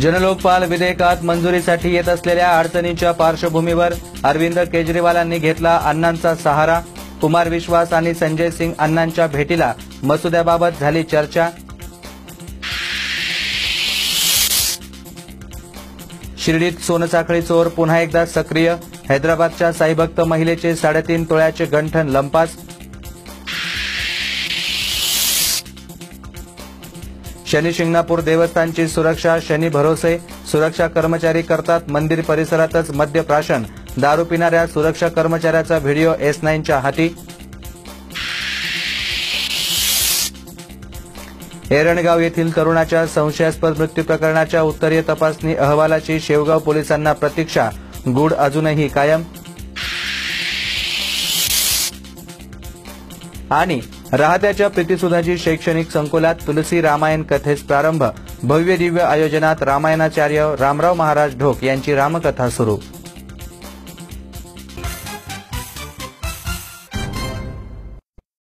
जनलोकपाल विधेयकात मंजुरीसाठी येत असलेल्या अडचणींच्या पार्श्वभूमीवर अरविंद केजरीवालांनी घेतला अण्णांचा सहारा। कुमार विश्वास आणि संजय सिंग अण्णांच्या भेटीला मसुद्याबाबत झाली चर्चा। शिर्डीत सोनसाखळी चोर पुन्हा एकदा सक्रिय। हैदराबादच्या साईभक्त महिलेचे 3.5 तोळ्याचे गंठण लंपास। शनी शिंगणापूर देवस्थानची सुरक्षा शनी भरोसे। सुरक्षा कर्मचारी करतात मंदिर परिसरातच मद्यप्राशन। दारू पिणाऱ्या सुरक्षा कर्मचाऱ्याचा व्हिडिओ S9च्या हाती। एरणगाव येथील तरुणाच्या संशयास्पद मृत्यू प्रकरणाच्या उत्तरीय तपासणी अहवालाची शेवगाव पोलिसांना प्रतीक्षा। गूढ अजूनही कायम। आणि राहत्याच्या प्रीतीसुधाजी शैक्षणिक संकुलात तुलसी रामायण कथेस प्रारंभ। भव्य दिव्य आयोजनात रामायणाचार्य रामराव महाराज ढोक यांची रामकथा सुरू।